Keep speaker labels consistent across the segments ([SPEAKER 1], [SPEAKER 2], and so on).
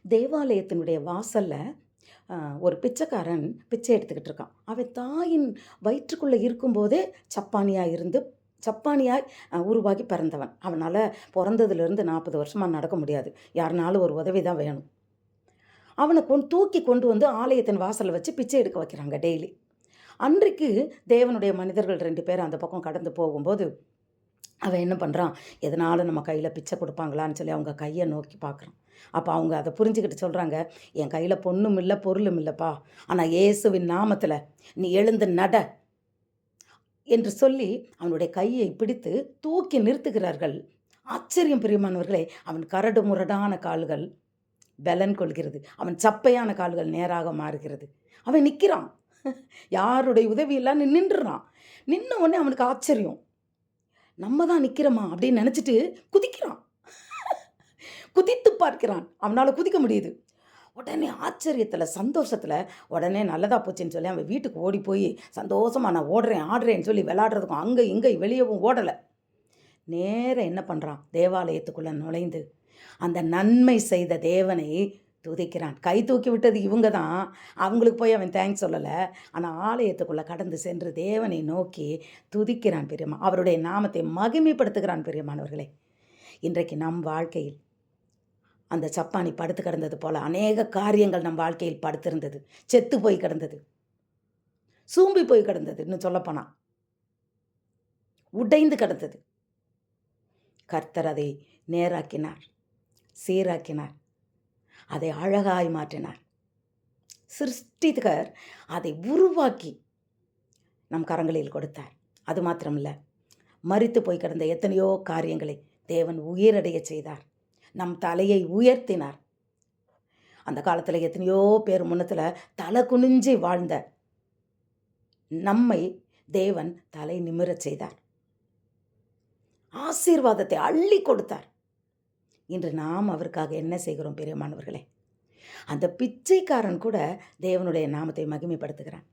[SPEAKER 1] தேவாலயத்தினுடைய வாசல்ல ஒரு பிச்சைக்காரன் பிச்சை எடுத்துக்கிட்டு இருக்கான். அவன் தாயின் வயிற்றுக்குள்ள இருக்கும்போதே சப்பானியா இருந்து சப்பானியாய் உருவாகி பிறந்தவன். அவனால பொறந்ததிலிருந்து 40 வருஷமா நடக்க முடியாது. யாருனாலும் ஒரு உதவி தான் வேணும். அவன தூக்கி கொண்டு வந்து ஆலயத்தின் வாசல்ல வச்சு பிச்சை எடுக்க வைக்கிறாங்க டெய்லி. அன்றைக்கு தேவனுடைய மனிதர்கள் 2 பேர் அந்த பக்கம் கடந்து போகும்போது, அவன் என்ன பண்றான், எதனாலும் நம்ம கையில பிச்சை குடுப்பாங்களான்னு சொல்லி அவங்க கைய நோக்கி பார்க்குறான். அப்ப அவங்க அத புரிஞ்சுகிட்டு சொல்றாங்க, "என் கையில பொன்னும் இல்ல, பொருளும் இல்லப்பா. ஆனா இயேசுவின் நாமத்தில நீ எழுந்து நட" என்று சொல்லி அவனுடைய கையை பிடித்து தூக்கி நிறுத்துகிறார்கள். ஆச்சரியம் பிரியமானவர்களே! அவன் கரடு முரடான கால்கள் பெலன் கொள்கிறது. அவன் சப்பையான கால்கள் நேராக மாறுகிறது. அவன் நிக்கிறான். யாருடைய உதவி இல்லாம நின்றுறான். நின்ன உடனே அவனுக்கு ஆச்சரியம். நம்ம தான் நிக்கிறோமா அப்படின்னு நினைச்சிட்டு குதிக்கிறான். குதித்து பார்க்கிறான். அவனால குதிக்க முடியுது. உடனே ஆச்சரியத்துல, சந்தோஷத்துல உடனே நல்லதா போச்சுன்னு சொல்லி அவன் வீட்டுக்கு ஓடி போய் சந்தோஷமா நான் ஓடுறேன், ஆடுறேன்னு சொல்லி விளையாடுறதுக்கும் அங்க இங்க வெளியவும் ஓடல. நேரா என்ன பண்றான்? தேவாலயத்துக்குள்ள நுழைந்து அந்த நன்மை செய்த தேவனை துதிக்கிறான். கை தூக்கி விட்டது இவங்க தான். அவங்களுக்கு போய் அவன் தேங்க்ஸ் சொல்லல. ஆனா ஆலயத்துக்குள்ள கடந்து சென்று தேவனை நோக்கி துதிக்கிறான் பிரியமா. அவருடைய நாமத்தை மகிமைப்படுத்துகிறான் பிரியமானவர்களே. இன்றைக்கு நம் வாழ்க்கையில் அந்த சப்பானி படுத்து கிடந்தது போல அநேக காரியங்கள் நம் வாழ்க்கையில் படுத்திருந்தது. செத்து போய் கிடந்தது. சூம்பி போய் கிடந்தது. இன்னும் சொல்லப்போனா உடைந்து கிடந்தது. கர்த்தர் அதை நேராக்கினார், சீராக்கினார், அதை அழகாய் மாற்றினார். சிருஷ்டிகர் அதை உருவாக்கி நம் கரங்களில் கொடுத்தார். அது மாத்திரமில்ல, மரித்து போய் கிடந்த எத்தனையோ காரியங்களை தேவன் உயிரடைய செய்தார். நம் தலையை உயர்த்தினார். அந்த காலத்தில் எத்தனையோ பேர் முன்னத்தில் தலை குனிஞ்சி வாழ்ந்த நம்மை தேவன் தலை நிமிரச் செய்தார். ஆசீர்வாதத்தை அள்ளி கொடுத்தார். இன்று நாம் அவருக்காக என்ன செய்கிறோம் பிரியமானவர்களே? அந்த பிச்சைக்காரன் கூட தேவனுடைய நாமத்தை மகிமைப்படுத்துகிறான்.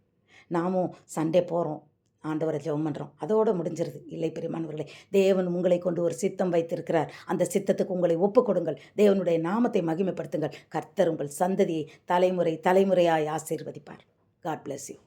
[SPEAKER 1] நாமும் சண்டே போகிறோம், ஆண்டவரை ஜெபம் பண்ணுறோம், அதோடு முடிஞ்சிருது. இல்லை பிரியமானவர்களே, தேவன் உங்களை கொண்டு ஒரு சித்தம் வைத்திருக்கிறார். அந்த சித்தத்துக்கு உங்களை ஒப்பு கொடுங்கள். தேவனுடைய நாமத்தை மகிமைப்படுத்துங்கள். கர்த்தர் உங்கள் சந்ததியை தலைமுறை தலைமுறையாய் ஆசீர்வதிப்பார். God bless you.